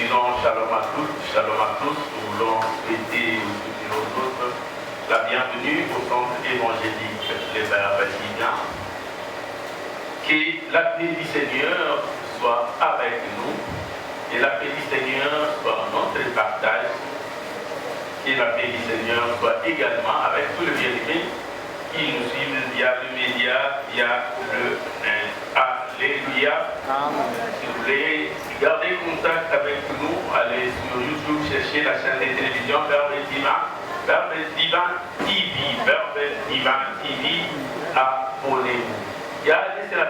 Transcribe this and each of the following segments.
disons shalom à toutes, shalom à tous. Nous voulons souhaiter aux autres la bienvenue au centre évangélique des Pères Bastidien. Que la paix du Seigneur soit avec nous et la paix du Seigneur soit notre partage. Que la paix du Seigneur soit également avec tous les bien-aimés qui nous suivent via le média, via le net. Alléluia. Si vous voulez garder contact avec nous, allez sur YouTube, cherchez la chaîne de télévision Verbe Divin TV, Verbe Divin TV, abonnez-vous. Il y a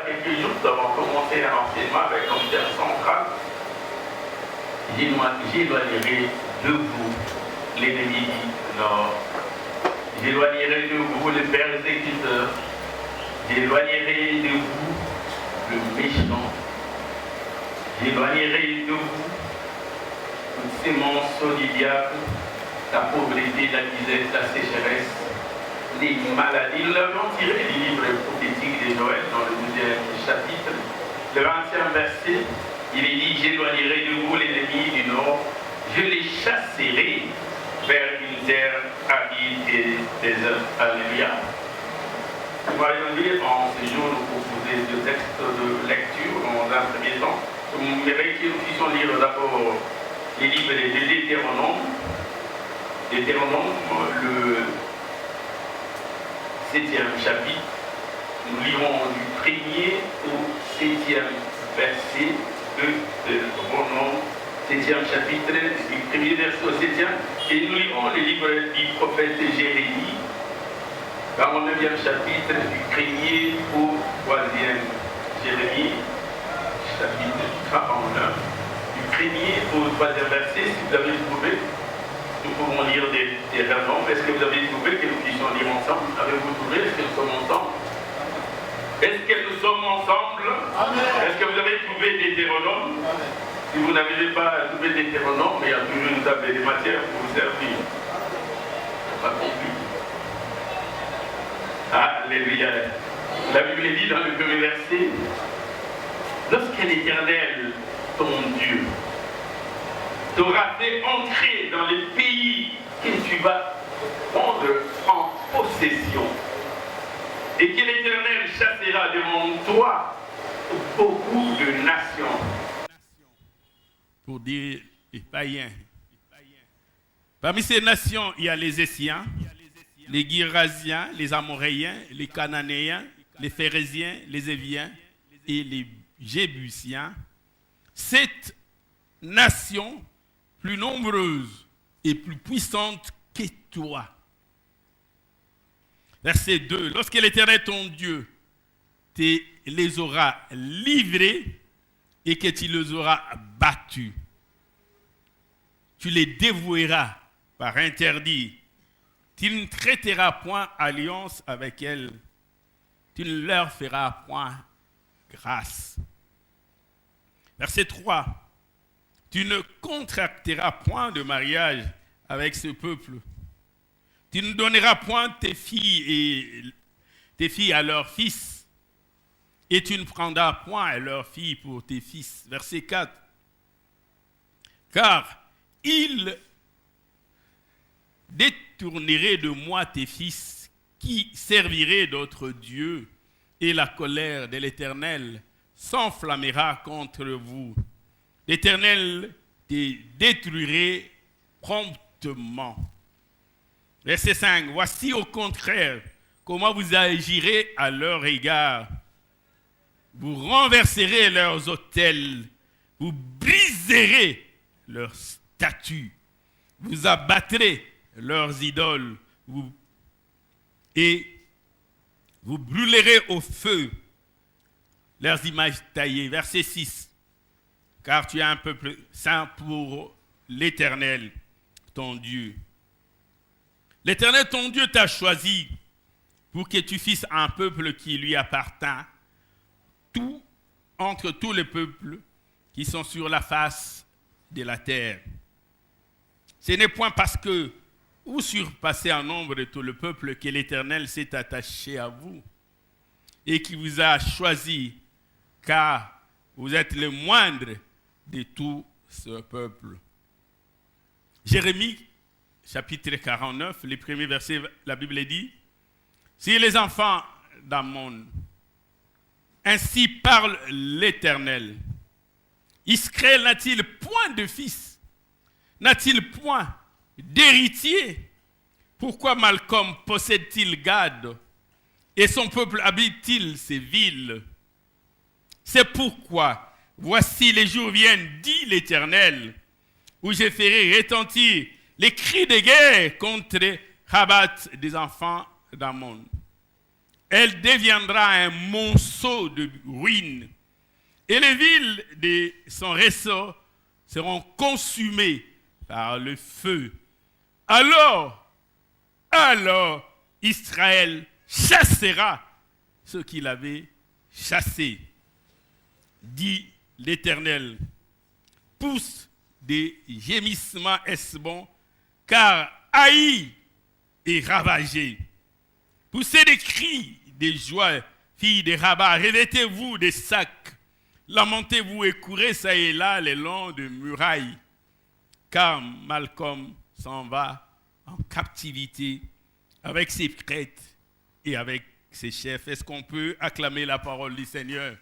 quelques jours, nous avons commencé un enseignement avec un thème central. J'éloignerai de vous l'ennemi du Nord. J'éloignerai de vous les persécuteurs. J'éloignerai de vous le méchant. J'éloignerai de vous toute sémence du diable, la pauvreté, la misère, la sécheresse, les maladies. Nous l'avons tiré du livre prophétique de Joël dans le 12e chapitre, le 20e verset. Il est dit: j'éloignerai de vous l'ennemi du Nord, je les chasserai vers une terre aride et déserte. Alléluia. Nous allons lire en ce jour, nous proposer deux textes de lecture dans un premier temps. Vous verrez que nous puissions lire d'abord les livres de l'Hétéronome, le 7e chapitre. Nous lirons du 1er au 7e verset de Hétéronome, 7e chapitre, du 1er verset au 7e, et nous lirons les livres du prophète Jérémie, 49e chapitre, du 1er au 3e. Jérémie, chapitre 49, du 1er au 3e verset. Si vous avez trouvé, nous pouvons lire des raisons. Est-ce que vous avez trouvé que nous puissions lire ensemble? Avez-vous trouvé? Est-ce que nous sommes ensemble? Est-ce que nous sommes ensemble? Est-ce que vous avez trouvé des Deutéronomes? Si vous n'avez pas trouvé des Deutéronomes, il y a toujours une table de matière pour vous servir. Pas compris. Alléluia. La Bible dit dans le premier verset: lorsque l'Éternel, ton Dieu, t'aura fait entrer dans le pays que tu vas prendre en possession, et que l'Éternel chassera devant toi beaucoup de nations. Pour dire les païens. Parmi ces nations, il y a les Essiens, les Girasiens, les Amoréens, les Cananéens, les Phérésiens, les Éviens et les Jébusiens. 7 nations plus nombreuses et plus puissantes que toi. Verset 2. Lorsque l'Éternel ton Dieu te les aura livrés et que tu les auras battus, tu les dévoueras par interdit. Tu ne traiteras point alliance avec elles. Tu ne leur feras point grâce. Verset 3. Tu ne contracteras point de mariage avec ce peuple. Tu ne donneras point tes filles à leurs fils. Et tu ne prendras point leurs filles pour tes fils. Verset 4. Car ils détourneraient de moi tes fils qui serviraient d'autres dieux, et la colère de l'Éternel s'enflammera contre vous. L'Éternel te détruirait promptement. Verset 5. Voici au contraire comment vous agirez à leur égard. Vous renverserez leurs autels, vous briserez leurs statues, vous abattrez leurs idoles, et vous brûlerez au feu leurs images taillées. Verset 6. Car tu es un peuple saint pour l'Éternel, ton Dieu. L'Éternel, ton Dieu, t'a choisi pour que tu fasses un peuple qui lui appartint, entre tous les peuples qui sont sur la face de la terre. Ce n'est point parce que vous surpassez en nombre de tout le peuple que l'Éternel s'est attaché à vous et qui vous a choisi, car vous êtes le moindre de tous ce peuple. Jérémie, chapitre 49, les premiers versets, la Bible dit, « Si les enfants d'Ammon, ainsi parle l'Éternel, Israël n'a-t-il point de fils? N'a-t-il point d'héritier? Pourquoi Malcolm possède-t-il Gad? Et son peuple habite-t-il ces villes? C'est pourquoi, voici les jours viennent, dit l'Éternel, où je ferai retentir les cris de guerre contre Rabat des enfants d'Ammon. Elle deviendra un monceau de ruines, et les villes de son ressort seront consumées par le feu. Alors, Israël chassera ceux qu'il avait chassés, dit l'Éternel. Pousse des gémissements Hesbon, car Haï est ravagé. Poussez des cris de joie, filles de Rabat, revêtez-vous des sacs, lamentez-vous et courez ça et là le long de murailles, car Malcolm s'en va en captivité avec ses prêtres et avec ses chefs. Est-ce qu'on peut acclamer la parole du Seigneur?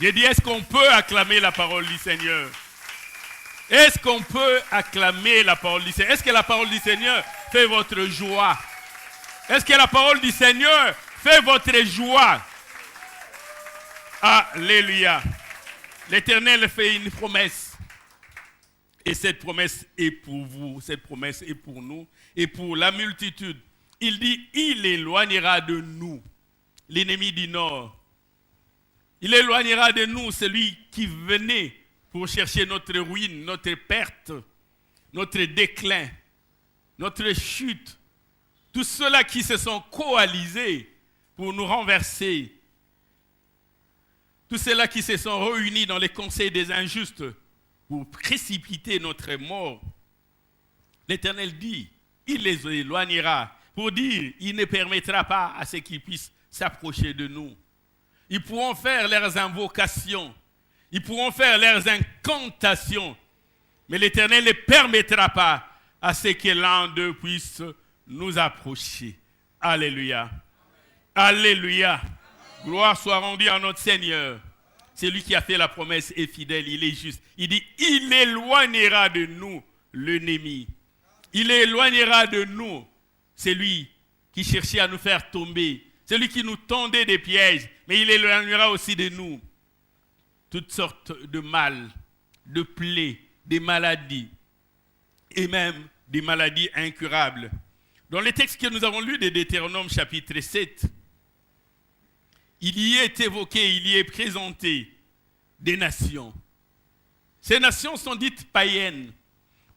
J'ai dit, est-ce qu'on peut acclamer la parole du Seigneur? Est-ce qu'on peut acclamer la parole du Seigneur? Est-ce que la parole du Seigneur fait votre joie? Est-ce que la parole du Seigneur fait votre joie? Alléluia. L'Éternel fait une promesse. Et cette promesse est pour vous, cette promesse est pour nous et pour la multitude. Il dit, il éloignera de nous l'ennemi du Nord. Il éloignera de nous celui qui venait pour chercher notre ruine, notre perte, notre déclin, notre chute. Tous ceux-là qui se sont coalisés pour nous renverser. Tous ceux-là qui se sont réunis dans les conseils des injustes pour précipiter notre mort. L'Éternel dit, il les éloignera pour dire, il ne permettra pas à ceux qui puissent s'approcher de nous. Ils pourront faire leurs invocations, ils pourront faire leurs incantations, mais l'Éternel ne permettra pas à ce que l'un d'eux puisse nous approcher. Alléluia. Alléluia. Gloire soit rendue à notre Seigneur. C'est lui qui a fait la promesse est fidèle, il est juste. Il dit, il éloignera de nous l'ennemi. Il éloignera de nous celui qui cherchait à nous faire tomber, celui qui nous tendait des pièges, mais il éloignera aussi de nous toutes sortes de mal, de plaies, des maladies, et même des maladies incurables. Dans les textes que nous avons lus de Deutéronome chapitre 7, il y est évoqué, il y est présenté des nations. Ces nations sont dites païennes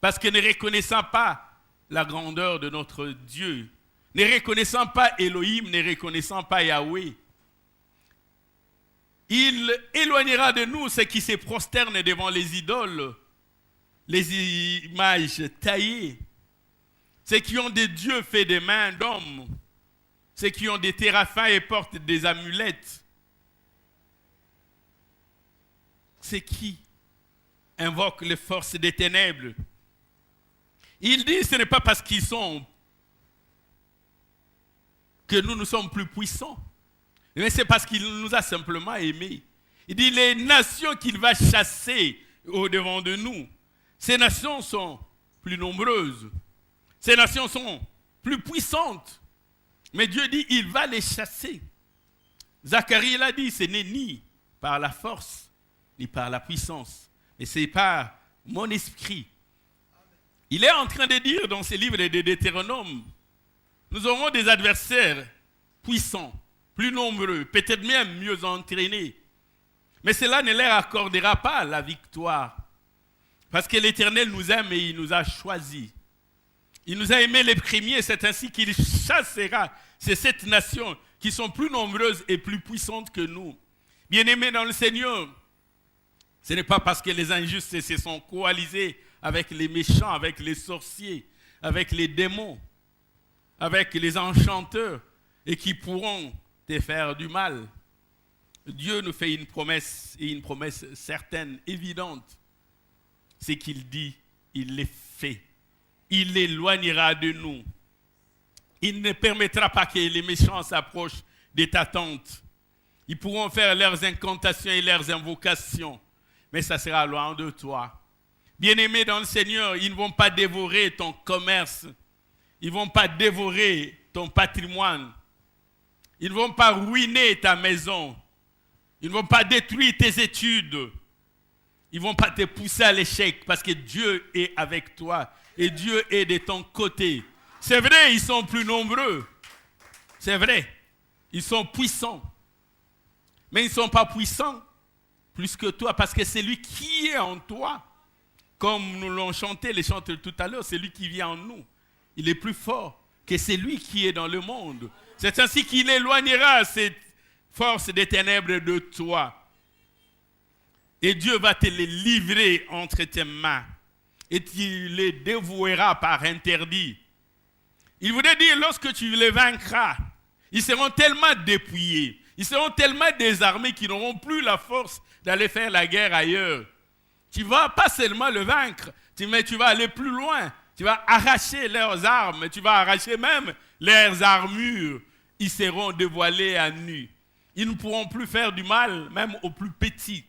parce que ne reconnaissant pas la grandeur de notre Dieu, ne reconnaissant pas Elohim, ne reconnaissant pas Yahweh, il éloignera de nous ceux qui se prosternent devant les idoles, les images taillées, ceux qui ont des dieux faits des mains d'hommes, ceux qui ont des téraphins et portent des amulettes, ceux qui invoquent les forces des ténèbres. Il dit, ce n'est pas parce qu'ils sont que nous sommes plus puissants, mais c'est parce qu'il nous a simplement aimés. Il dit, les nations qu'il va chasser au-devant de nous, ces nations sont plus nombreuses, ces nations sont plus puissantes. Mais Dieu dit, il va les chasser. Zacharie l'a dit, ce n'est ni par la force, ni par la puissance, mais c'est par mon esprit. Il est en train de dire dans ce livre de Deutéronome, nous aurons des adversaires puissants, plus nombreux, peut-être même mieux entraînés. Mais cela ne leur accordera pas la victoire. Parce que l'Éternel nous aime et il nous a choisis. Il nous a aimés les premiers, c'est ainsi qu'il chassera ces 7 nations qui sont plus nombreuses et plus puissantes que nous. Bien-aimés dans le Seigneur, ce n'est pas parce que les injustes se sont coalisés avec les méchants, avec les sorciers, avec les démons, avec les enchanteurs, et qui pourront te faire du mal. Dieu nous fait une promesse, et une promesse certaine, évidente. C'est qu'il dit, il les fait. Il l'éloignera de nous. Il ne permettra pas que les méchants s'approchent de ta tente. Ils pourront faire leurs incantations et leurs invocations, mais ça sera loin de toi. Bien-aimés dans le Seigneur, ils ne vont pas dévorer ton commerce. Ils ne vont pas dévorer ton patrimoine. Ils ne vont pas ruiner ta maison. Ils ne vont pas détruire tes études. Ils ne vont pas te pousser à l'échec parce que Dieu est avec toi et Dieu est de ton côté. C'est vrai, ils sont plus nombreux. C'est vrai, ils sont puissants. Mais ils ne sont pas puissants plus que toi parce que c'est lui qui est en toi. Comme nous l'ont chanté les chanteurs tout à l'heure, c'est lui qui vient en nous. Il est plus fort que celui qui est dans le monde. C'est ainsi qu'il éloignera cette force des ténèbres de toi. Et Dieu va te les livrer entre tes mains. Et tu les dévoueras par interdit. Il voudrait dire, lorsque tu les vaincras, ils seront tellement dépouillés, ils seront tellement désarmés qu'ils n'auront plus la force d'aller faire la guerre ailleurs. Tu ne vas pas seulement le vaincre, mais tu vas aller plus loin. Tu vas arracher leurs armes, tu vas arracher même leurs armures. Ils seront dévoilés à nu. Ils ne pourront plus faire du mal, même aux plus petits.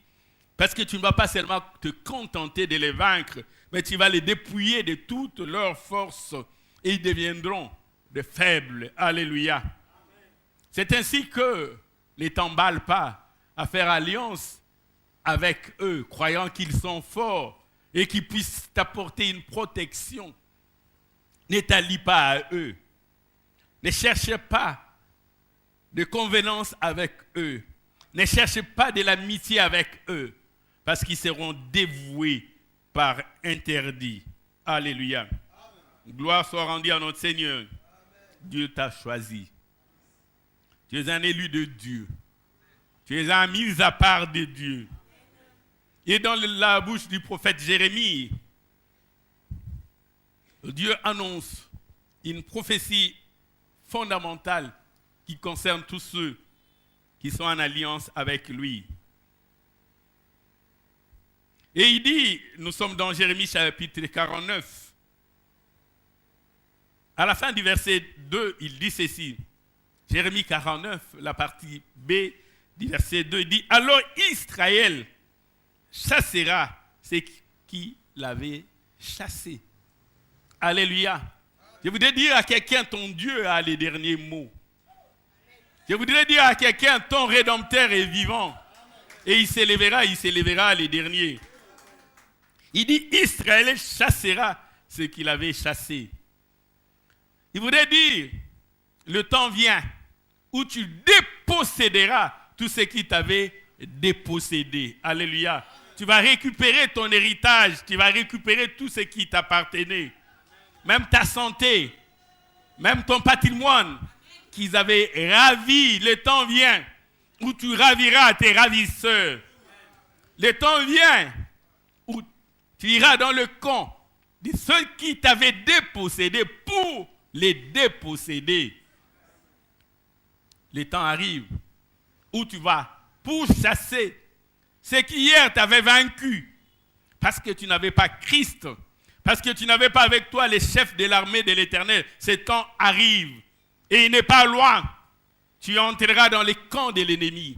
Parce que tu ne vas pas seulement te contenter de les vaincre, mais tu vas les dépouiller de toute leur force et ils deviendront de faibles. Alléluia. Amen. C'est ainsi que ne t'emballe pas à faire alliance avec eux, croyant qu'ils sont forts et qu'ils puissent t'apporter une protection. Ne t'allie pas à eux. Ne cherche pas de convenance avec eux. Ne cherche pas de l'amitié avec eux, parce qu'ils seront dévoués par interdit. Alléluia. Amen. Gloire soit rendue à notre Seigneur. Amen. Dieu t'a choisi. Tu es un élu de Dieu. Tu es un mis à part de Dieu. Et dans la bouche du prophète Jérémie, Dieu annonce une prophétie fondamentale qui concerne tous ceux qui sont en alliance avec lui. Et il dit, nous sommes dans Jérémie chapitre 49. À la fin du verset 2, il dit ceci. Jérémie 49, la partie B du verset 2, il dit, alors Israël chassera ceux qui l'avaient chassé. Alléluia. Je voudrais dire à quelqu'un, ton Dieu a les derniers mots. Je voudrais dire à quelqu'un, ton Rédempteur est vivant. Et il s'élèvera les derniers. Il dit, Israël chassera ceux qu'il avait chassés. Il voudrait dire, le temps vient où tu déposséderas tout ce qui t'avait dépossédé. Alléluia. Tu vas récupérer ton héritage, tu vas récupérer tout ce qui t'appartenait. Même ta santé, même ton patrimoine qu'ils avaient ravi. Le temps vient où tu raviras tes ravisseurs. Le temps vient où tu iras dans le camp de ceux qui t'avaient dépossédé pour les déposséder. Le temps arrive où tu vas pourchasser ceux qui hier t'avaient vaincu parce que tu n'avais pas Christ, parce que tu n'avais pas avec toi les chefs de l'armée de l'Éternel. Ce temps arrive et il n'est pas loin. Tu entreras dans les camps de l'ennemi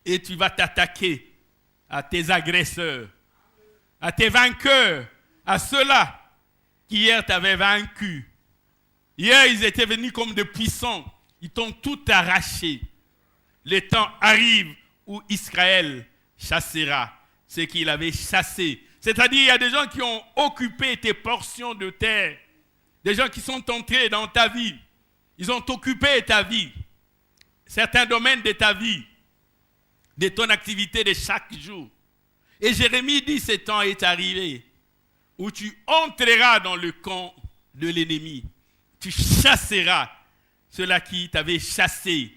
et tu vas t'attaquer à tes agresseurs, à tes vainqueurs, à ceux-là qui hier t'avaient vaincu. Hier, ils étaient venus comme des puissants. Ils t'ont tout arraché. Le temps arrive où Israël chassera ce qu'il avait chassé. C'est-à-dire, il y a des gens qui ont occupé tes portions de terre. Des gens qui sont entrés dans ta vie. Ils ont occupé ta vie. Certains domaines de ta vie. De ton activité de chaque jour. Et Jérémie dit, ce temps est arrivé où tu entreras dans le camp de l'ennemi. Tu chasseras ceux-là qui t'avaient chassé.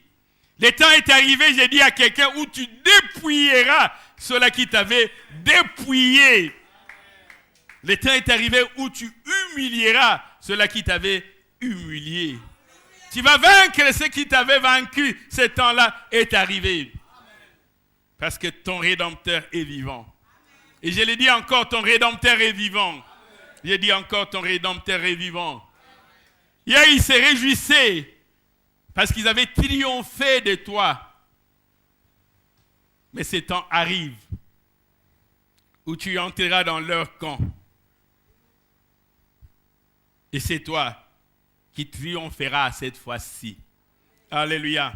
Le temps est arrivé, j'ai dit à quelqu'un, où tu dépouilleras ceux-là qui t'avaient dépouillé. Le temps est arrivé où tu humilieras ceux-là qui t'avaient humilié. Tu vas vaincre ce qui t'avait vaincu. Ce temps-là est arrivé. Parce que ton Rédempteur est vivant. Et je l'ai dit encore, ton Rédempteur est vivant. J'ai dit encore, ton Rédempteur est vivant. Hier, ils se réjouissaient parce qu'ils avaient triomphé de toi. Mais ce temps arrive où tu entreras dans leur camp. Et c'est toi qui triompheras cette fois-ci. Alléluia.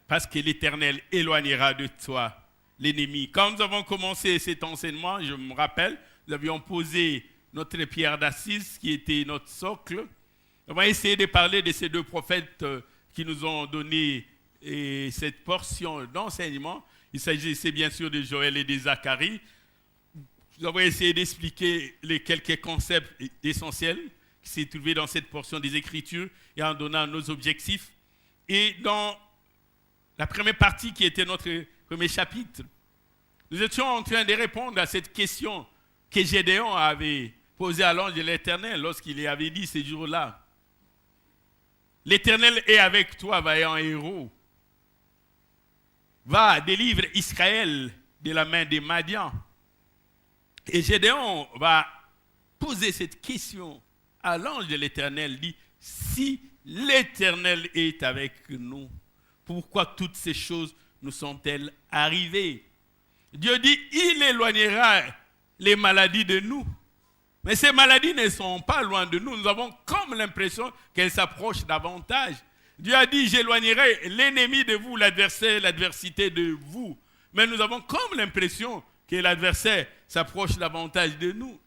Parce que l'Éternel éloignera de toi l'ennemi. Quand nous avons commencé cet enseignement, je me rappelle, nous avions posé notre pierre d'assise qui était notre socle. On va essayer de parler de ces deux prophètes qui nous ont donné cette portion d'enseignement. Il s'agissait bien sûr de Joël et de Zacharie. Nous avons essayé d'expliquer les quelques concepts essentiels qui s'est trouvé dans cette portion des Écritures et en donnant nos objectifs. Et dans la première partie qui était notre premier chapitre, nous étions en train de répondre à cette question que Gédéon avait posée à l'ange de l'Éternel lorsqu'il avait dit ces jours-là. L'Éternel est avec toi, vaillant héros. Va, délivre Israël de la main des Madians. Et Gédéon va poser cette question à l'ange de l'Éternel, dit, si l'Éternel est avec nous, pourquoi toutes ces choses nous sont-elles arrivées? Dieu dit, il éloignera les maladies de nous. Mais ces maladies ne sont pas loin de nous. Nous avons comme l'impression qu'elles s'approchent davantage. Dieu a dit, j'éloignerai l'ennemi de vous, l'adversaire, l'adversité de vous. Mais nous avons comme l'impression que l'adversaire s'approche davantage de nous.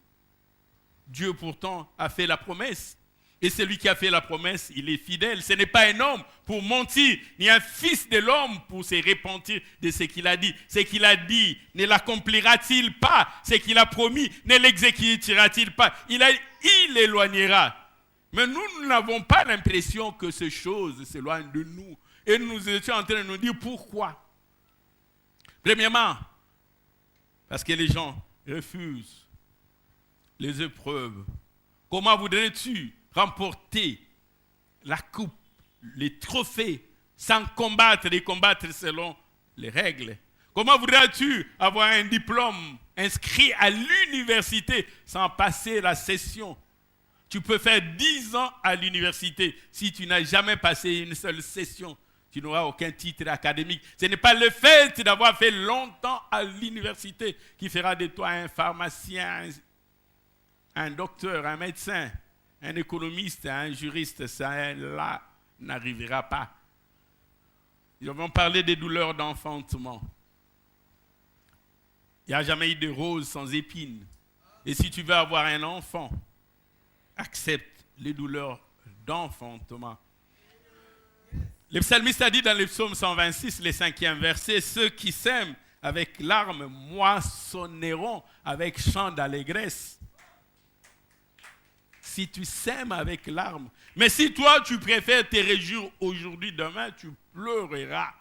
Dieu pourtant a fait la promesse. Et celui qui a fait la promesse, il est fidèle. Ce n'est pas un homme pour mentir, ni un fils de l'homme pour se repentir de ce qu'il a dit. Ce qu'il a dit, ne l'accomplira-t-il pas? Ce qu'il a promis, ne l'exécutera-t-il pas? Il éloignera. Mais nous n'avons pas l'impression que ces choses s'éloignent de nous. Et nous étions en train de nous dire pourquoi. Premièrement, parce que les gens refusent les épreuves. Comment voudrais-tu remporter la coupe, les trophées, sans combattre et combattre selon les règles? Comment voudrais-tu avoir un diplôme inscrit à l'université sans passer la session? Tu peux faire 10 ans à l'université. Si tu n'as jamais passé une seule session, tu n'auras aucun titre académique. Ce n'est pas le fait d'avoir fait longtemps à l'université qui fera de toi un pharmacien, un docteur, un médecin, un économiste, un juriste. Ça, là, n'arrivera pas. Nous avons parlé des douleurs d'enfantement. Il n'y a jamais eu de rose sans épines. Et si tu veux avoir un enfant, accepte les douleurs d'enfantement. Le psalmiste a dit dans le psaume 126, le 5e verset, ceux qui sèment avec larmes moissonneront avec chant d'allégresse. Si tu sèmes avec larmes, mais si toi tu préfères te réjouir aujourd'hui, demain tu pleureras.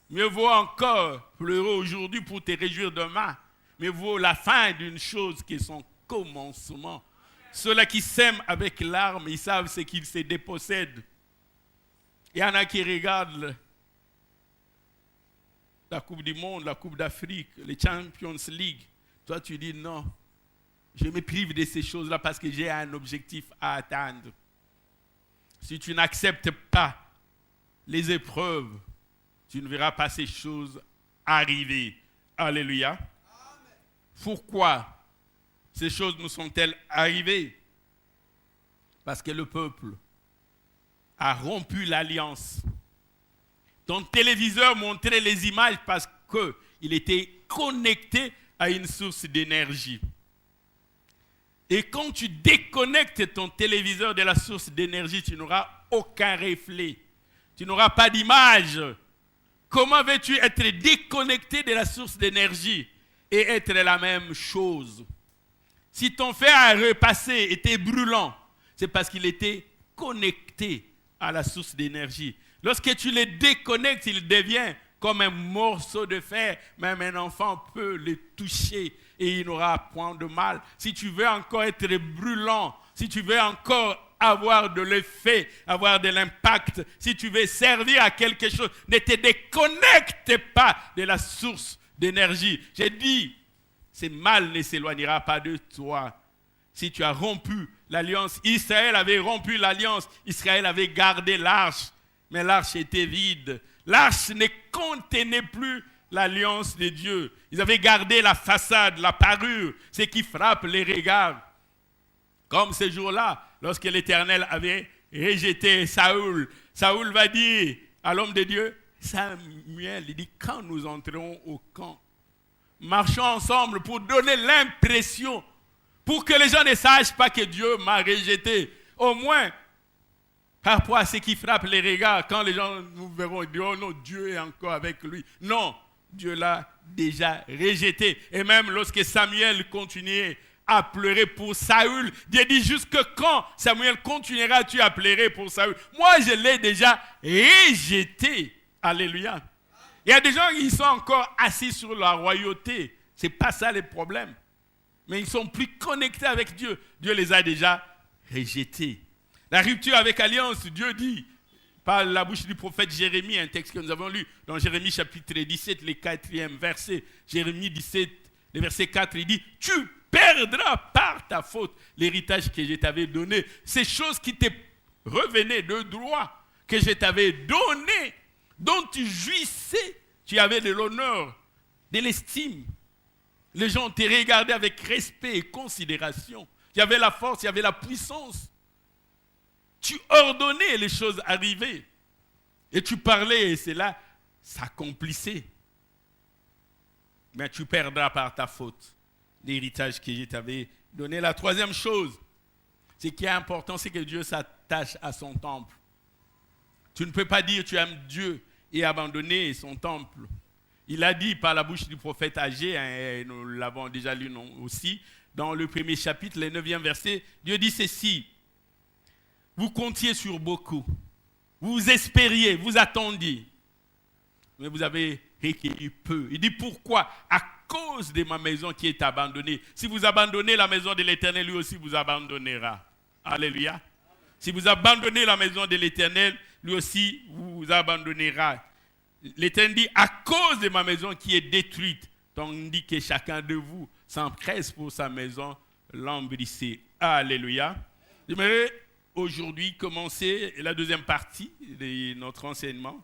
Mieux vaut encore pleurer aujourd'hui pour te réjouir demain. Mieux vaut la fin d'une chose qui est son commencement. Ceux-là qui sèment avec larmes, ils savent ce qu'ils se dépossèdent. Il y en a qui regardent la Coupe du Monde, la Coupe d'Afrique, les Champions League. Toi, tu dis non, je me prive de ces choses-là parce que j'ai un objectif à atteindre. Si tu n'acceptes pas les épreuves, tu ne verras pas ces choses arriver. Alléluia. Amen. Pourquoi ces choses nous sont-elles arrivées? Parce que le peuple a rompu l'alliance. Ton téléviseur montrait les images parce qu'il était connecté à une source d'énergie. Et quand tu déconnectes ton téléviseur de la source d'énergie, tu n'auras aucun reflet. Tu n'auras pas d'image. Comment veux-tu être déconnecté de la source d'énergie et être la même chose? Si ton fer à repasser était brûlant, c'est parce qu'il était connecté à la source d'énergie. Lorsque tu le déconnectes, il devient comme un morceau de fer. Même un enfant peut le toucher et il n'aura point de mal. Si tu veux encore être brûlant, si tu veux encore avoir de l'effet, avoir de l'impact, si tu veux servir à quelque chose, ne te déconnecte pas de la source d'énergie. J'ai dit, ce mal ne s'éloignera pas de toi. Si tu as rompu l'alliance, Israël avait rompu l'alliance, Israël avait gardé l'arche, mais l'arche était vide. L'arche ne contenait plus l'alliance de Dieu. Ils avaient gardé la façade, la parure, ce qui frappe les regards. Comme ce jour-là, lorsque l'Éternel avait rejeté Saoul, Saoul va dire à l'homme de Dieu, Samuel, il dit, quand nous entrerons au camp, marchons ensemble pour donner l'impression, pour que les gens ne sachent pas que Dieu m'a rejeté. Au moins, par rapport à ce qui frappe les regards, quand les gens nous verront, ils diront, oh non, Dieu est encore avec lui. Non, Dieu l'a déjà rejeté. Et même lorsque Samuel continuait à pleurer pour Saül, Dieu dit, jusque quand, Samuel, continueras-tu à pleurer pour Saül? Moi, je l'ai déjà rejeté. Alléluia. Il y a des gens qui sont encore assis sur la royauté. Ce n'est pas ça le problème. Mais ils sont plus connectés avec Dieu. Dieu les a déjà rejetés. La rupture avec Alliance, Dieu dit, par la bouche du prophète Jérémie, un texte que nous avons lu dans Jérémie chapitre 17, le 4e verset. Jérémie 17, le verset 4, il dit, tu perdras par ta faute l'héritage que je t'avais donné. Ces choses qui te revenaient de droit, que je t'avais donné, dont tu jouissais, tu avais de l'honneur, de l'estime. Les gens te regardaient avec respect et considération. Il y avait la force, il y avait la puissance. Tu ordonnais les choses arriver. Et tu parlais et cela s'accomplissait. Mais tu perdras par ta faute l'héritage que je t'avais donné. La troisième chose, ce qui est important, c'est que Dieu s'attache à son temple. Tu ne peux pas dire tu aimes Dieu et abandonner son temple. Il a dit par la bouche du prophète Agé, et nous l'avons déjà lu aussi, dans le premier chapitre, le 9e verset, Dieu dit ceci, vous comptiez sur beaucoup, vous espériez, vous attendiez, mais vous avez recueilli peu. Il dit pourquoi? À cause de ma maison qui est abandonnée. Si vous abandonnez la maison de l'Éternel, lui aussi vous abandonnera. Alléluia. Si vous abandonnez la maison de l'Éternel, lui aussi vous abandonnera. L'Éternel dit, à cause de ma maison qui est détruite, tandis que chacun de vous s'empresse pour sa maison, l'embrissez. Alléluia. J'aimerais aujourd'hui commencer la deuxième partie de notre enseignement.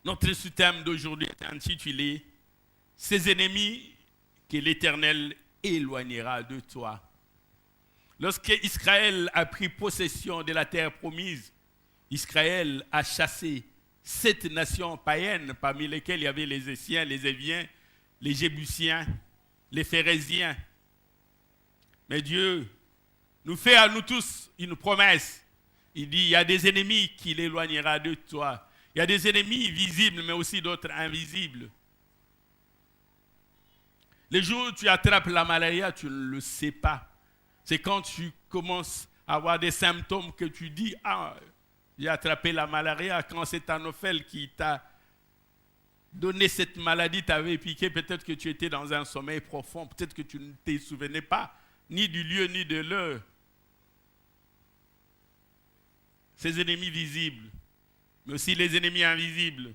Notre sous-thème d'aujourd'hui est intitulé « Ces ennemis que l'Éternel éloignera de toi ». Lorsque Israël a pris possession de la terre promise, Israël a chassé 7 nations païennes, parmi lesquelles il y avait les Essiens, les Éviens, les Jébusiens, les Phérésiens. Mais Dieu nous fait à nous tous une promesse. Il dit, il y a des ennemis qui l'éloignera de toi. Il y a des ennemis visibles, mais aussi d'autres invisibles. Les jours où tu attrapes la malaria, tu ne le sais pas. C'est quand tu commences à avoir des symptômes que tu dis, ah, j'ai attrapé la malaria. Quand c'est Anophèle qui t'a donné cette maladie, t'avait piqué, peut-être que tu étais dans un sommeil profond, peut-être que tu ne te souvenais pas, ni du lieu, ni de l'heure. Ces ennemis visibles, mais aussi les ennemis invisibles.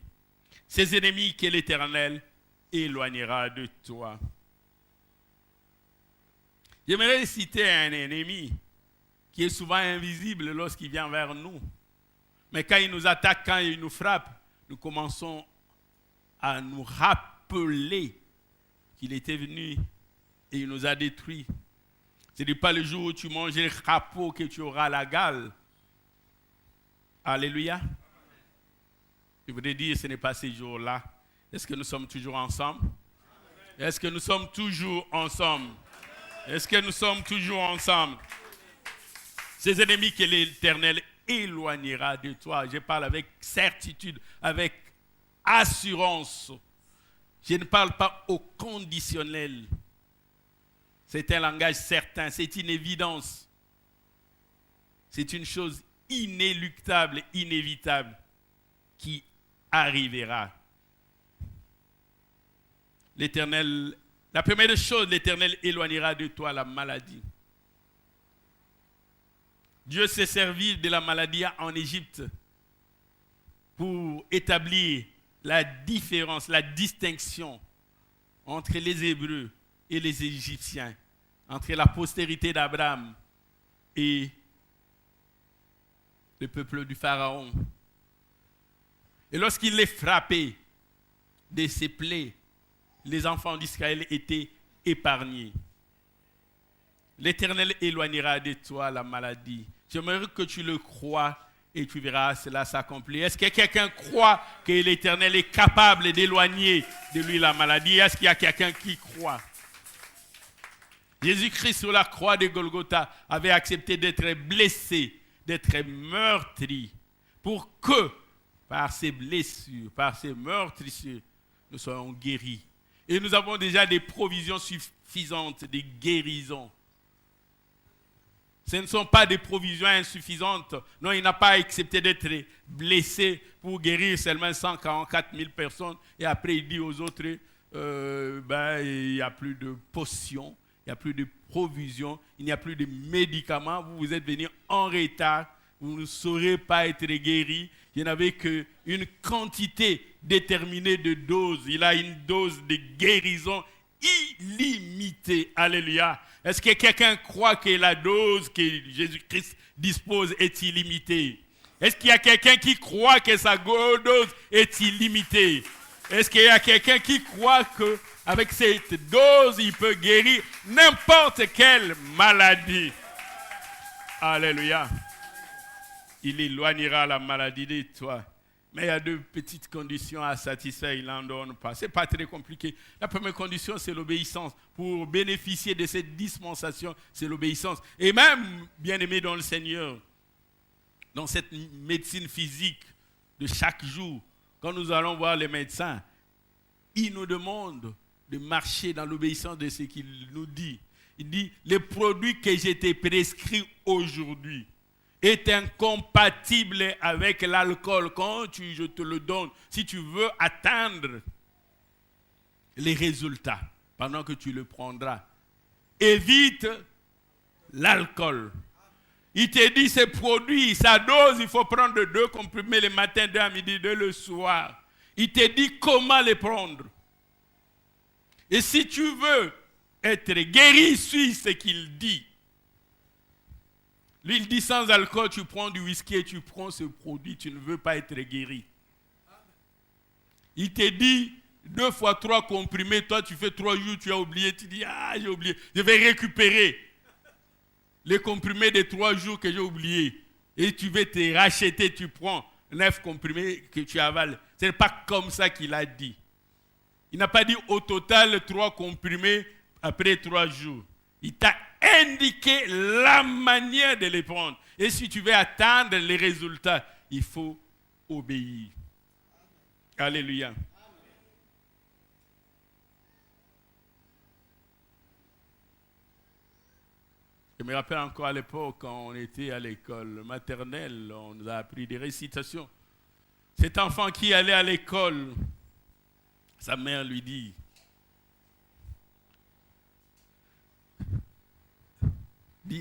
Ces ennemis que l'Éternel éloignera de toi. J'aimerais citer un ennemi qui est souvent invisible lorsqu'il vient vers nous. Mais quand il nous attaque, quand il nous frappe, nous commençons à nous rappeler qu'il était venu et il nous a détruits. Ce n'est pas le jour où tu manges le crapaud que tu auras la gale. Alléluia. Je voudrais dire, ce n'est pas ces jours-là. Est-ce que nous sommes toujours ensemble? Est-ce que nous sommes toujours ensemble? Est-ce que nous sommes toujours ensemble? Ces ennemis que l'Éternel éloignera de toi. Je parle avec certitude, avec assurance. Je ne parle pas au conditionnel. C'est un langage certain, c'est une évidence. C'est une chose inéluctable, inévitable, qui arrivera. L'Éternel, la première chose, l'Éternel éloignera de toi la maladie. Dieu s'est servi de la maladie en Égypte pour établir la différence, la distinction entre les Hébreux et les Égyptiens, entre la postérité d'Abraham et le peuple du Pharaon. Et lorsqu'il les frappait de ses plaies, les enfants d'Israël étaient épargnés. L'Éternel éloignera de toi la maladie. J'aimerais que tu le crois et tu verras cela s'accomplir. Est-ce que quelqu'un croit que l'Éternel est capable d'éloigner de lui la maladie? Est-ce qu'il y a quelqu'un qui croit? Jésus-Christ sur la croix de Golgotha avait accepté d'être blessé, d'être meurtri, pour que par ses blessures, par ses meurtrissures, nous soyons guéris. Et nous avons déjà des provisions suffisantes, des guérisons. Ce ne sont pas des provisions insuffisantes. Non, il n'a pas accepté d'être blessé pour guérir seulement 144 000 personnes. Et après, il dit aux autres, il n'y a plus de potions, il n'y a plus de provisions, il n'y a plus de médicaments. Vous êtes venus en retard, vous ne saurez pas être guéris. Il n'y en avait qu'une quantité déterminée de doses. Il a une dose de guérison illimitée. Alléluia. Est-ce que quelqu'un croit que la dose que Jésus-Christ dispose est illimitée? Est-ce qu'il y a quelqu'un qui croit que sa dose est illimitée? Est-ce qu'il y a quelqu'un qui croit qu'avec cette dose, il peut guérir n'importe quelle maladie? Alléluia. Il éloignera la maladie de toi. Mais il y a deux petites conditions à satisfaire, il n'en donne pas. Ce n'est pas très compliqué. La première condition, c'est l'obéissance. Pour bénéficier de cette dispensation, c'est l'obéissance. Et même, bien-aimé dans le Seigneur, dans cette médecine physique de chaque jour, quand nous allons voir les médecins, ils nous demandent de marcher dans l'obéissance de ce qu'il nous dit. Il dit, les produits que j'ai été prescrits aujourd'hui est incompatible avec l'alcool. Quand je te le donne, si tu veux atteindre les résultats pendant que tu le prendras, évite l'alcool. Il te dit ce produit, sa dose, il faut prendre 2 comprimés le matin, 2 à midi, 2 le soir. Il te dit comment les prendre. Et si tu veux être guéri, suis ce qu'il dit. Lui, il dit sans alcool, tu prends du whisky et tu prends ce produit, tu ne veux pas être guéri. Il te dit 2 fois 3 comprimés, toi tu fais 3 jours, tu as oublié, tu dis, j'ai oublié, je vais récupérer les comprimés de 3 jours que j'ai oubliés. Et tu veux te racheter, tu prends 9 comprimés que tu avales. Ce n'est pas comme ça qu'il a dit. Il n'a pas dit au total 3 comprimés après 3 jours. Il t'a indiqué la manière de les prendre. Et si tu veux atteindre les résultats, il faut obéir. Alléluia. Je me rappelle encore à l'époque, quand on était à l'école maternelle, on nous a appris des récitations. Cet enfant qui allait à l'école, sa mère lui dit,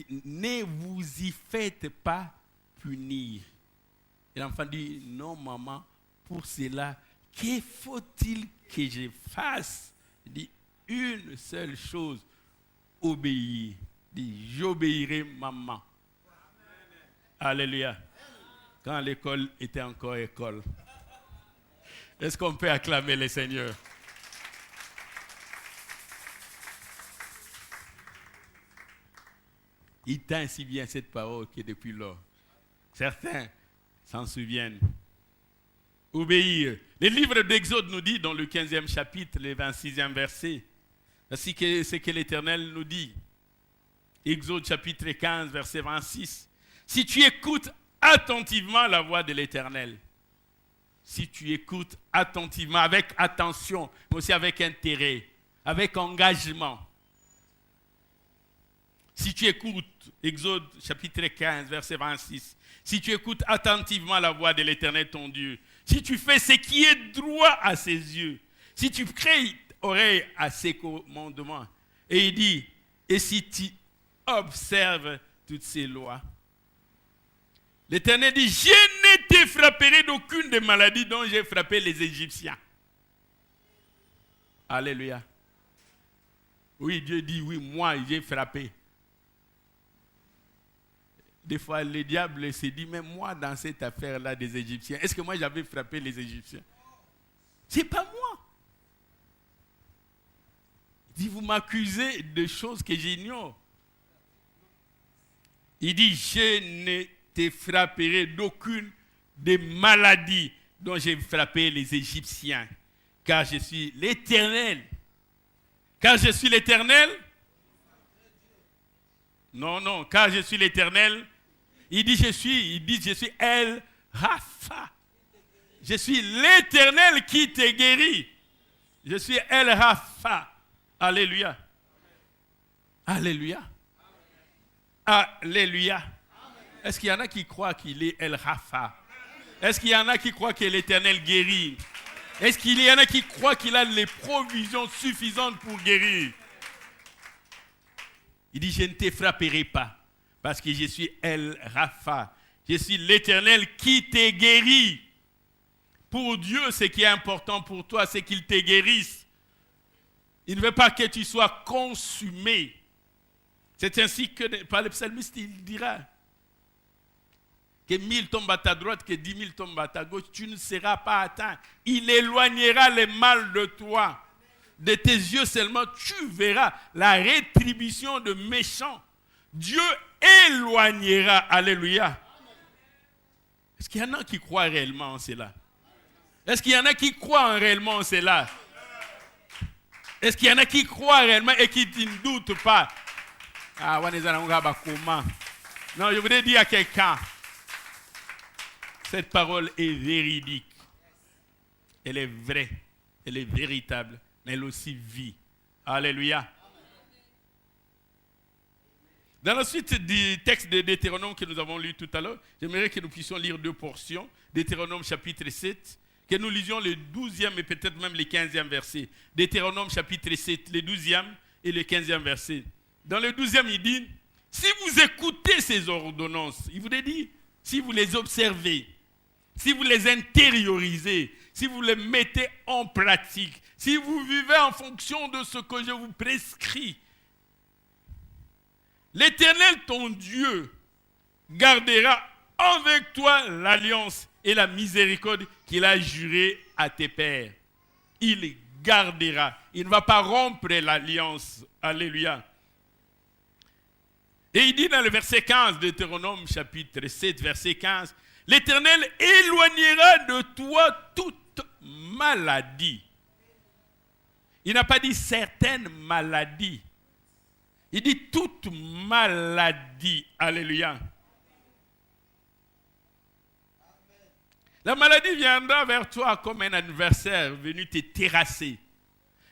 ne vous y faites pas punir. Et l'enfant dit, non maman, pour cela, que faut-il que je fasse? Il dit, une seule chose, obéir. Il dit, j'obéirai maman. Alléluia. Quand l'école était encore école. Est-ce qu'on peut acclamer le Seigneur? Il tient si bien cette parole que depuis lors, certains s'en souviennent. Obéir. Le livre d'Exode nous dit dans le 15e chapitre, le 26e verset, voici ce que l'Éternel nous dit. Exode chapitre 15, verset 26. Si tu écoutes attentivement la voix de l'Éternel, si tu écoutes attentivement, avec attention, mais aussi avec intérêt, avec engagement, si tu écoutes, Exode chapitre 15, verset 26, si tu écoutes attentivement la voix de l'Éternel ton Dieu, si tu fais ce qui est droit à ses yeux, si tu prêtes oreille à ses commandements, et il dit, et si tu observes toutes ces lois, L'Éternel dit, je ne te frapperai d'aucune des maladies dont j'ai frappé les Égyptiens. Alléluia. Oui, Dieu dit, oui, moi, j'ai frappé. Des fois, le diable se dit, mais moi, dans cette affaire-là des Égyptiens, est-ce que moi, j'avais frappé les Égyptiens? C'est pas moi. Il dit, vous m'accusez de choses que j'ignore. Il dit, je ne te frapperai d'aucune des maladies dont j'ai frappé les Égyptiens, car je suis l'Éternel. Car je suis l'Éternel. Non, car je suis l'Éternel. Il dit, je suis El Rapha. Je suis l'Éternel qui te guérit. Je suis El Rapha. Alléluia. Alléluia. Alléluia. Est-ce qu'il y en a qui croient qu'il est El Rapha? Est-ce qu'il y en a qui croient que l'Éternel guérit? Est-ce qu'il y en a qui croient qu'il a les provisions suffisantes pour guérir? Il dit, je ne te frapperai pas, parce que je suis El Rapha. Je suis l'Éternel qui te guérit. Pour Dieu, ce qui est important pour toi, c'est qu'il te guérisse. Il ne veut pas que tu sois consumé. C'est ainsi que, par le psalmiste, il dira que 1000 tombent à ta droite, que 10 000 tombent à ta gauche, tu ne seras pas atteint. Il éloignera le mal de toi. De tes yeux seulement, tu verras la rétribution de méchants. Dieu éloignera. Alléluia. Est-ce qu'il y en a qui croient réellement en cela? Est-ce qu'il y en a qui croient réellement en cela? Est-ce qu'il y en a qui croient réellement et qui ne doutent pas? Non, je voudrais dire à quelqu'un, cette parole est véridique. Elle est vraie, elle est véritable, mais elle aussi vit. Alléluia. Dans la suite du texte de Deutéronome que nous avons lu tout à l'heure, j'aimerais que nous puissions lire 2 portions. Deutéronome chapitre 7, que nous lisions le 12e et peut-être même le 15e verset. Deutéronome chapitre 7, le 12e et le 15e verset. Dans le 12e, il dit, si vous écoutez ces ordonnances, il vous dit, si vous les observez, si vous les intériorisez, si vous les mettez en pratique, si vous vivez en fonction de ce que je vous prescris, l'Éternel, ton Dieu, gardera avec toi l'alliance et la miséricorde qu'il a jurée à tes pères. Il gardera. Il ne va pas rompre l'alliance. Alléluia. Et il dit dans le verset 15 de Deutéronome chapitre 7, verset 15, l'Éternel éloignera de toi toute maladie. Il n'a pas dit certaines maladies. Il dit toute maladie. Alléluia. La maladie viendra vers toi comme un adversaire venu te terrasser.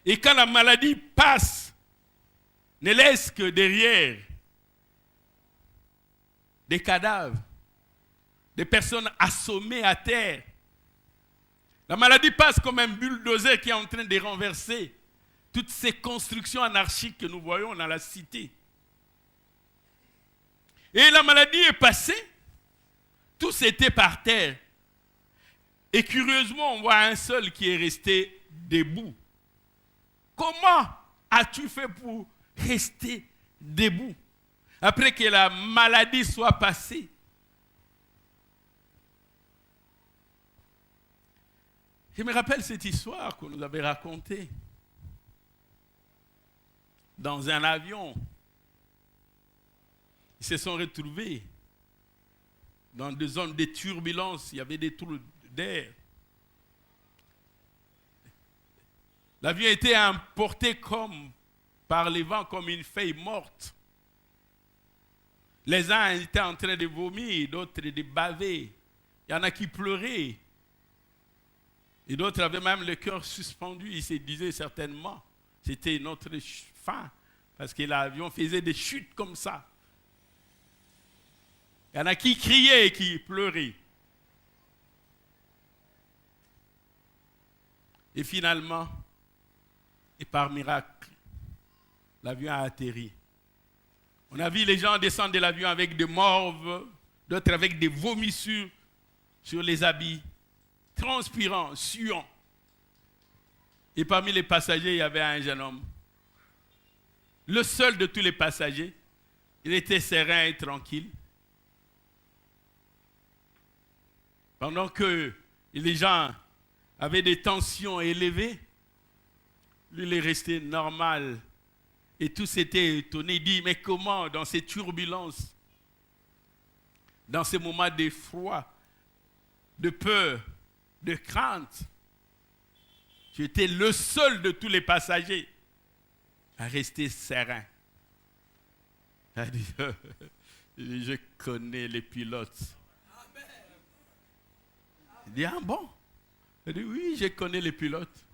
Et quand la maladie passe, ne laisse que derrière des cadavres, des personnes assommées à terre. La maladie passe comme un bulldozer qui est en train de renverser toutes ces constructions anarchiques que nous voyons dans la cité. Et la maladie est passée, tous étaient par terre. Et curieusement, on voit un seul qui est resté debout. Comment as-tu fait pour rester debout après que la maladie soit passée? Je me rappelle cette histoire qu'on nous avait racontée. Dans un avion, ils se sont retrouvés dans des zones de turbulence. Il y avait des trous d'air. L'avion était emporté comme par les vents, comme une feuille morte. Les uns étaient en train de vomir, d'autres de baver. Il y en a qui pleuraient. Et d'autres avaient même le cœur suspendu. Ils se disaient certainement, c'était notre fin, parce que l'avion faisait des chutes comme ça. Il y en a qui criaient et qui pleuraient. Et finalement, et par miracle, l'avion a atterri. On a vu les gens descendre de l'avion avec des morves, d'autres avec des vomissures sur les habits, transpirants, suants. Et parmi les passagers, il y avait un jeune homme. Le seul de tous les passagers, il était serein et tranquille. Pendant que les gens avaient des tensions élevées, lui, il est resté normal. Et tous étaient étonnés. Il dit, mais comment, dans ces turbulences, dans ces moments d'effroi, de peur, de crainte, tu étais le seul de tous les passagers à rester serein. Il a dit, je connais les pilotes. Il dit, ah bon? Il dit, oui, je connais les pilotes.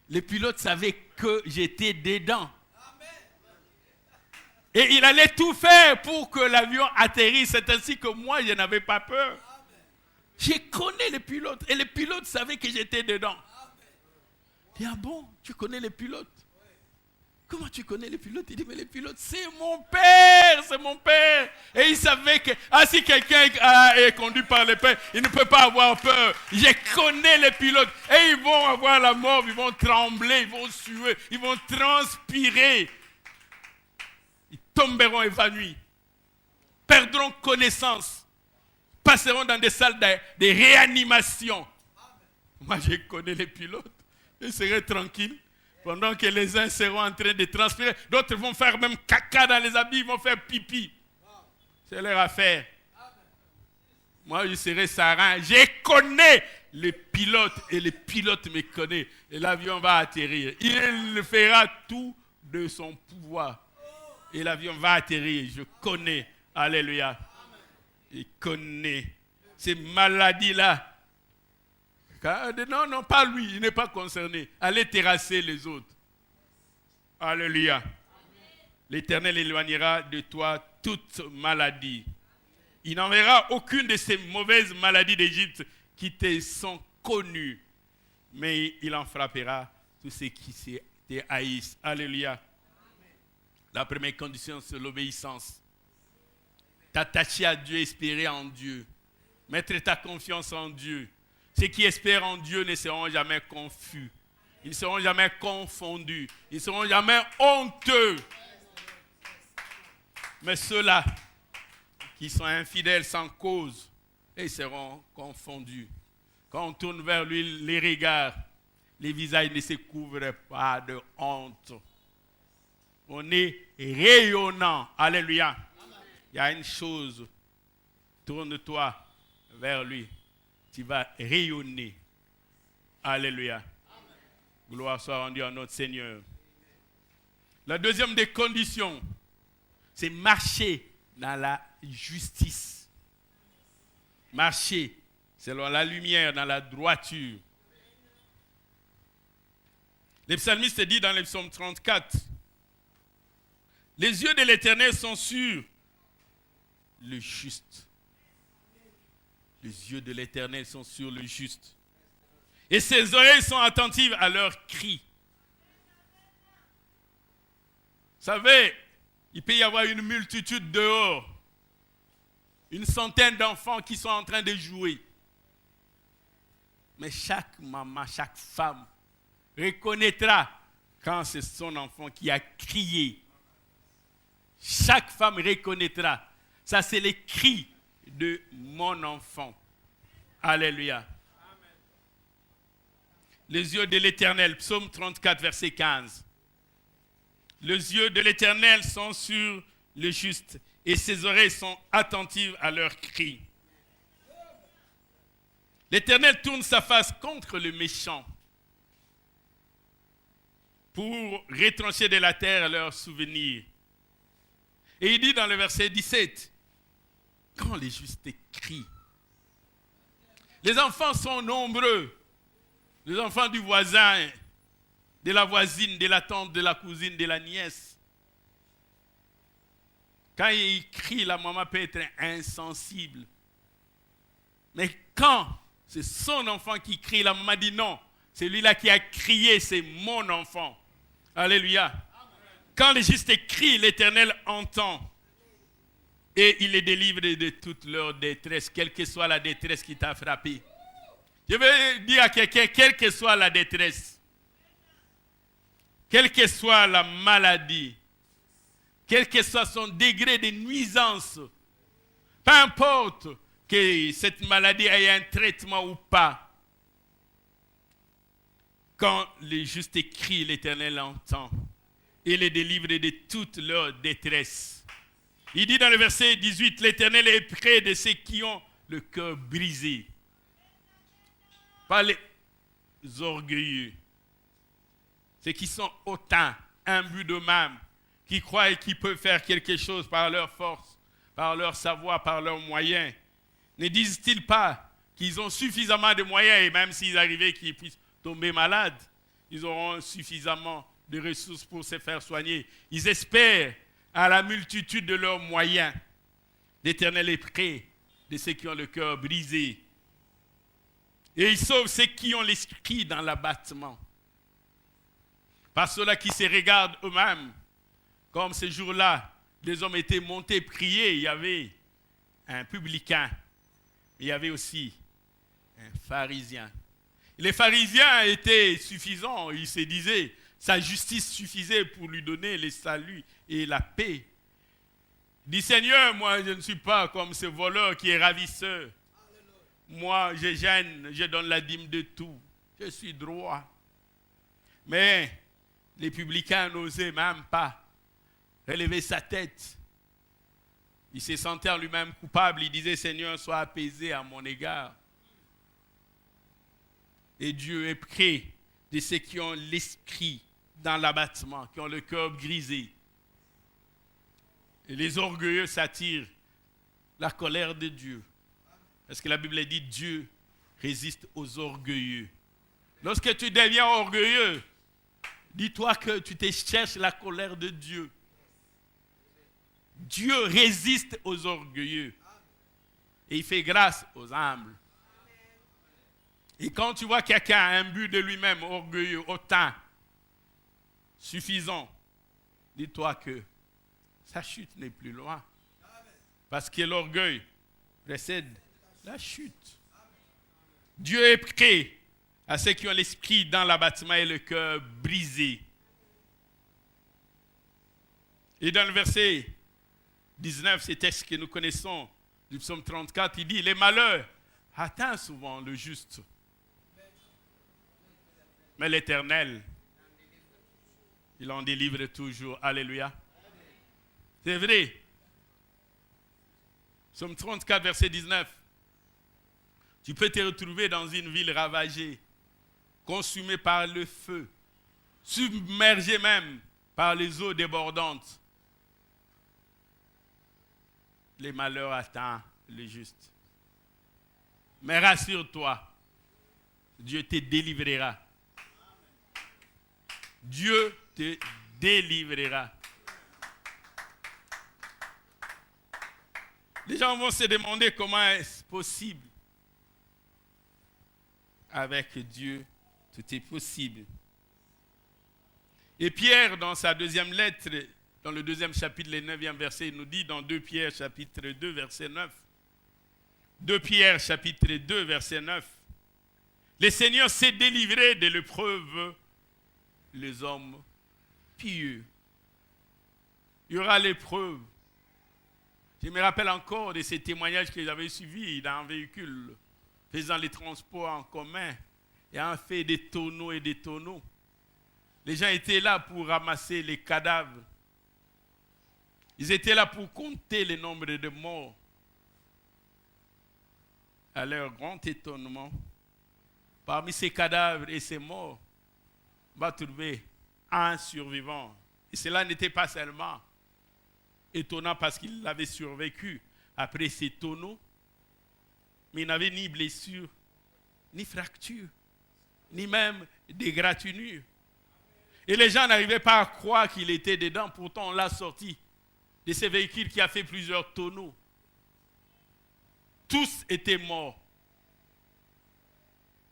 Les pilotes savaient que j'étais dedans. Et il allait tout faire pour que l'avion atterrisse. C'est ainsi que moi, je n'avais pas peur. Je connais les pilotes. Et les pilotes savaient que j'étais dedans. Il dit, ah bon, tu connais les pilotes? Comment tu connais les pilotes? Il dit, mais les pilotes, c'est mon père, c'est mon père. Et il savait que si quelqu'un est conduit par le père, il ne peut pas avoir peur. Je connais les pilotes. Et ils vont avoir la mort, ils vont trembler, ils vont suer, ils vont transpirer. Ils tomberont évanouis, perdront connaissance, passeront dans des salles de réanimation. Moi, je connais les pilotes. Je serai tranquille. Pendant que les uns seront en train de transpirer, d'autres vont faire même caca dans les habits, ils vont faire pipi. C'est leur affaire. Moi, je serai serein. Je connais les pilotes et les pilotes me connaissent. Et l'avion va atterrir. Il fera tout de son pouvoir. Et l'avion va atterrir. Je connais. Alléluia. Je connais ces maladies-là. Non, pas lui, il n'est pas concerné. Allez terrasser les autres. Alléluia. L'Éternel éloignera de toi toute maladie. Il n'enverra aucune de ces mauvaises maladies d'Égypte qui te sont connues. Mais il en frappera tous ceux qui te haïssent. Alléluia. La première condition, c'est l'obéissance. T'attacher à Dieu, espérer en Dieu. Mettre ta confiance en Dieu. Ceux qui espèrent en Dieu ne seront jamais confus. Ils ne seront jamais confondus. Ils ne seront jamais honteux. Mais ceux-là qui sont infidèles sans cause, ils seront confondus. Quand on tourne vers lui les regards, les visages ne se couvrent pas de honte. On est rayonnant. Alléluia. Il y a une chose. Tourne-toi vers lui. Tu vas rayonner. Alléluia. Amen. Gloire soit rendue à notre Seigneur. La deuxième des conditions, c'est marcher dans la justice. Marcher selon la lumière, dans la droiture. Le psalmiste dit dans le psaume 34, les yeux de l'Éternel sont sur le juste. Les yeux de l'Éternel sont sur le juste. Et ses oreilles sont attentives à leurs cris. Vous savez, il peut y avoir une multitude dehors. Une centaine d'enfants qui sont en train de jouer. Mais chaque maman, chaque femme reconnaîtra quand c'est son enfant qui a crié. Chaque femme reconnaîtra. Ça, c'est les cris de mon enfant. Alléluia. Amen. Les yeux de l'Éternel, psaume 34, verset 15. Les yeux de l'Éternel sont sur le juste et ses oreilles sont attentives à leurs cris. L'Éternel tourne sa face contre le méchant pour retrancher de la terre leurs souvenirs. Et il dit dans le verset 17, quand les justes crient, les enfants sont nombreux, les enfants du voisin, de la voisine, de la tante, de la cousine, de la nièce. Quand ils crient, la maman peut être insensible. Mais quand c'est son enfant qui crie, la maman dit non, celui-là qui a crié, c'est mon enfant. Alléluia. Amen. Quand les justes crient, l'Éternel entend. Et il les délivre de toute leur détresse, quelle que soit la détresse qui t'a frappé. Je veux dire à quelqu'un, quelle que soit la détresse, quelle que soit la maladie, quel que soit son degré de nuisance, peu importe que cette maladie ait un traitement ou pas, quand le juste crie, l'Éternel entend et les délivre de toute leur détresse. Il dit dans le verset 18, l'Éternel est près de ceux qui ont le cœur brisé, pas les orgueilleux, ceux qui sont hautains, imbus d'eux-mêmes, qui croient qu'ils peuvent faire quelque chose par leur force, par leur savoir, par leurs moyens. Ne disent-ils pas qu'ils ont suffisamment de moyens et même s'ils arrivaient qu'ils puissent tomber malades, ils auront suffisamment de ressources pour se faire soigner. Ils espèrent à la multitude de leurs moyens. L'Éternel est près de ceux qui ont le cœur brisé. Et il sauve ceux qui ont l'esprit dans l'abattement. Par ceux-là qui se regardent eux-mêmes. Comme ce jour-là, les hommes étaient montés prier. Il y avait un publicain. Il y avait aussi un pharisien. Les pharisiens étaient suffisants. Ils se disaient, sa justice suffisait pour lui donner le salut et la paix. Il dit, Seigneur, moi je ne suis pas comme ce voleur qui est ravisseur. Moi je gêne, je donne la dîme de tout. Je suis droit. Mais les publicains n'osaient même pas relever sa tête. Il se sentait en lui-même coupable. Il disait, Seigneur, sois apaisé à mon égard. Et Dieu est près de ceux qui ont l'esprit dans l'abattement, qui ont le cœur brisé. Et les orgueilleux s'attirent la colère de Dieu. Parce que la Bible dit, Dieu résiste aux orgueilleux. Lorsque tu deviens orgueilleux, dis-toi que tu te cherches la colère de Dieu. Dieu résiste aux orgueilleux. Et il fait grâce aux humbles. Et quand tu vois quelqu'un imbu de lui-même, orgueilleux, hautain, suffisant, dis-toi que sa chute n'est plus loin. Parce que l'orgueil précède la chute. Dieu est prêt à ceux qui ont l'esprit dans l'abattement et le cœur brisé. Et dans le verset 19, c'est texte que nous connaissons du psaume 34, il dit, les malheurs atteignent souvent le juste. Mais l'Éternel, il en délivre toujours. Alléluia. C'est vrai. Psaume 34, verset 19. Tu peux te retrouver dans une ville ravagée, consumée par le feu, submergée même par les eaux débordantes. Les malheurs atteignent le juste. Mais rassure-toi, Dieu te délivrera. Dieu te délivrera. Les gens vont se demander comment est-ce possible. Avec Dieu, tout est possible. Et Pierre, dans sa deuxième lettre, dans le deuxième chapitre, le 9e verset, il nous dit dans 2 Pierre, chapitre 2, verset 9. 2 Pierre, chapitre 2, verset 9. Le Seigneur s'est délivré de l'épreuve les hommes pieux. Il y aura l'épreuve. Je me rappelle encore de ces témoignages que j'avais suivis dans un véhicule faisant les transports en commun et en fait des tonneaux et des tonneaux. Les gens étaient là pour ramasser les cadavres. Ils étaient là pour compter le nombre de morts. À leur grand étonnement, parmi ces cadavres et ces morts, on va trouver un survivant. Et cela n'était pas seulement étonnant parce qu'il avait survécu après ces tonneaux, mais il n'avait ni blessure, ni fracture, ni même d'égratignure. Et les gens n'arrivaient pas à croire qu'il était dedans, pourtant on l'a sorti de ces véhicules qui a fait plusieurs tonneaux. Tous étaient morts.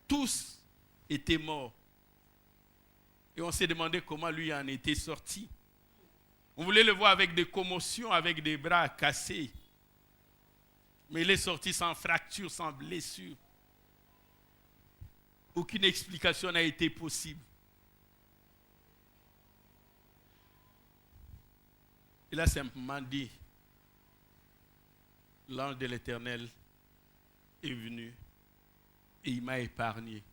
Tous étaient morts. Et on s'est demandé comment lui en était sorti. On voulait le voir avec des commotions, avec des bras cassés, Mais il est sorti sans fracture, sans blessure. Aucune explication n'a été possible. Il a simplement dit, l'ange de l'Éternel est venu et il m'a épargné.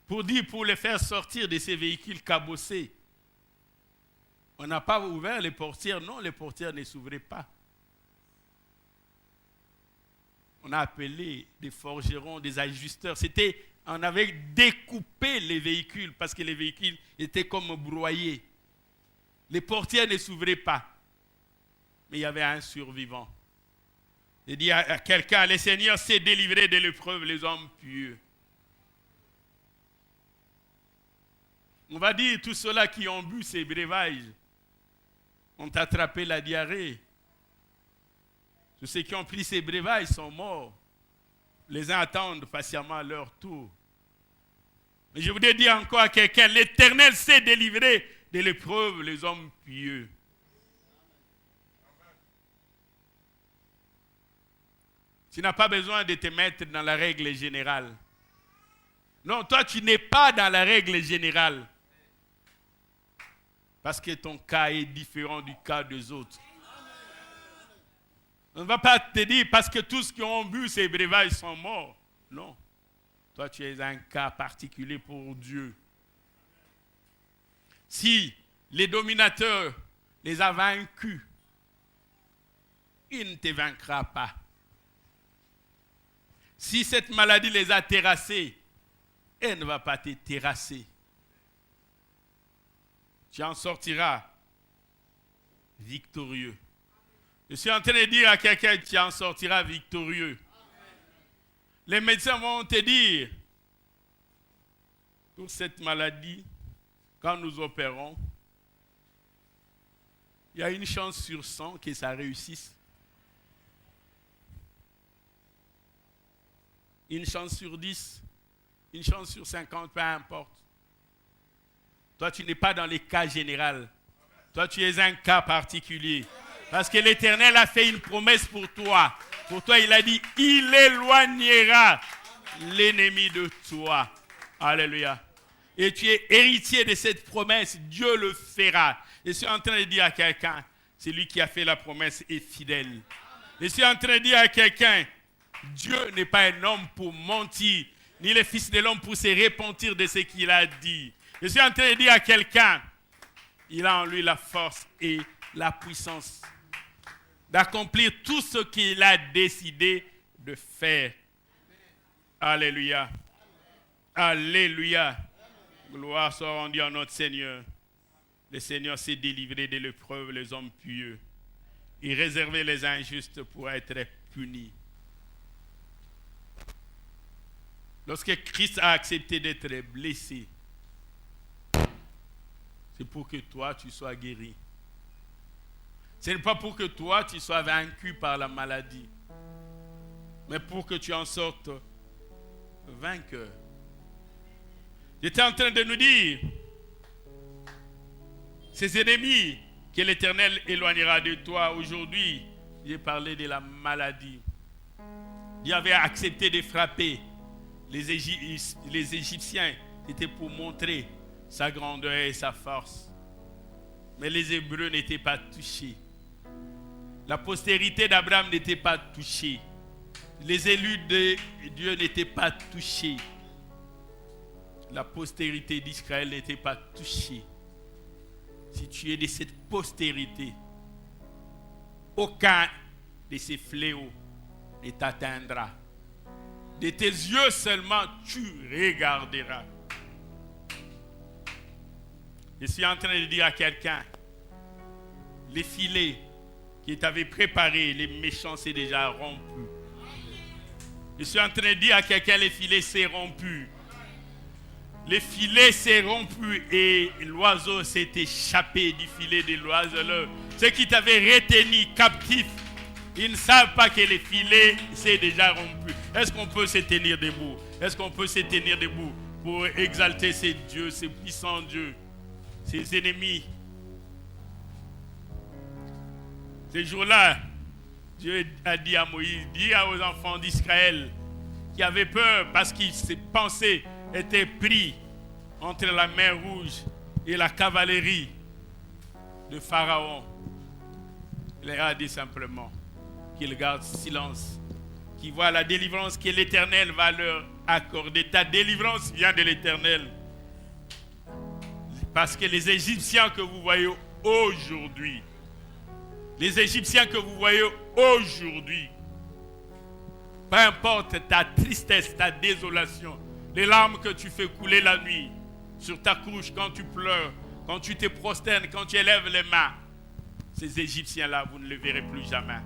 Pour les faire sortir de ces véhicules cabossés, on n'a pas ouvert les portières. Non, les portières ne s'ouvraient pas. On a appelé des forgerons, des ajusteurs. On avait découpé les véhicules parce que les véhicules étaient comme broyés. Les portières ne s'ouvraient pas. Mais il y avait un survivant. Il dit à quelqu'un, le Seigneur s'est délivré de l'épreuve, les hommes pieux. On va dire tous ceux-là qui ont bu ces breuvages ont attrapé la diarrhée. Tous ceux qui ont pris ces breuvages sont morts. Les uns attendent patiemment leur tour. Mais je voudrais dire encore à quelqu'un, l'Éternel s'est délivré de l'épreuve, les hommes pieux. Tu n'as pas besoin de te mettre dans la règle générale. Non, toi, tu n'es pas dans la règle générale. Parce que ton cas est différent du cas des autres. On ne va pas te dire parce que tous qui ont bu ces breuvages sont morts. Non. Toi, tu es un cas particulier pour Dieu. Si les dominateurs les ont vaincus, il ne te vaincra pas. Si cette maladie les a terrassés, elle ne va pas te terrasser. Tu en sortiras victorieux. Je suis en train de dire à quelqu'un, tu en sortiras victorieux. Les médecins vont te dire, pour cette maladie, quand nous opérons, il y a une chance sur 100 que ça réussisse. Une chance sur 10, une chance sur 50, peu importe. Toi, tu n'es pas dans les cas généraux. Toi, tu es un cas particulier. Parce que l'Éternel a fait une promesse pour toi. Pour toi, il a dit, il éloignera l'ennemi de toi. Alléluia. Et tu es héritier de cette promesse. Dieu le fera. Je suis en train de dire à quelqu'un, c'est lui qui a fait la promesse est fidèle. Je suis en train de dire à quelqu'un, Dieu n'est pas un homme pour mentir, ni le Fils de l'homme pour se repentir de ce qu'il a dit. Je suis en train de dire à quelqu'un, il a en lui la force et la puissance d'accomplir tout ce qu'il a décidé de faire. Alléluia. Alléluia. Gloire soit rendue à notre Seigneur. Le Seigneur s'est délivré de l'épreuve, les hommes pieux. Il réservait les injustes pour être punis. Lorsque Christ a accepté d'être blessé, c'est pour que toi, tu sois guéri. Ce n'est pas pour que toi, tu sois vaincu par la maladie, mais pour que tu en sortes vainqueur. J'étais en train de nous dire, ces ennemis que l'Éternel éloignera de toi. Aujourd'hui, j'ai parlé de la maladie. Dieu avait accepté de frapper les Égyptiens. C'était pour montrer sa grandeur et sa force. Mais les Hébreux n'étaient pas touchés. La postérité d'Abraham n'était pas touchée. Les élus de Dieu n'étaient pas touchés. La postérité d'Israël n'était pas touchée. Si tu es de cette postérité, aucun de ces fléaux ne t'atteindra. De tes yeux seulement, tu regarderas. Je suis en train de dire à quelqu'un, les filets qui t'avaient préparé, les méchants, c'est déjà rompu. Je suis en train de dire à quelqu'un, les filets, c'est rompu. Le filet s'est rompu et l'oiseau s'est échappé du filet de l'oiseleur. Ceux qui t'avaient retenu captif, ils ne savent pas que le filet s'est déjà rompu. Est-ce qu'on peut se tenir debout? Est-ce qu'on peut se tenir debout pour exalter ces dieux, ces puissants dieux, ces ennemis? Ces jours-là, Dieu a dit à Moïse, dis aux enfants d'Israël qui avaient peur parce que ses pensées étaient prises entre la mer Rouge et la cavalerie de Pharaon. Il leur a dit simplement qu'ils gardent silence, qu'ils voient la délivrance que l'Éternel va leur accorder. Ta délivrance vient de l'Éternel. Parce que les Égyptiens que vous voyez aujourd'hui, peu importe ta tristesse, ta désolation, les larmes que tu fais couler la nuit sur ta couche quand tu pleures, quand tu te prosternes, quand tu élèves les mains, ces Égyptiens-là, vous ne les verrez plus jamais.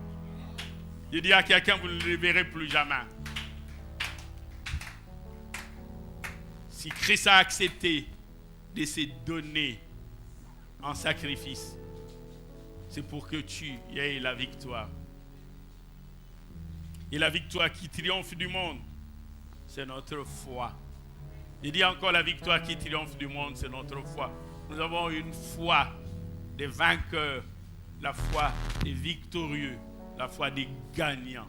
Je dis à quelqu'un, vous ne les verrez plus jamais. Si Christ a accepté de se donner en sacrifice, c'est pour que tu aies la victoire. Et la victoire qui triomphe du monde, c'est notre foi. Je dis encore, la victoire qui triomphe du monde, c'est notre foi. Nous avons une foi des vainqueurs, la foi des victorieux, la foi des gagnants.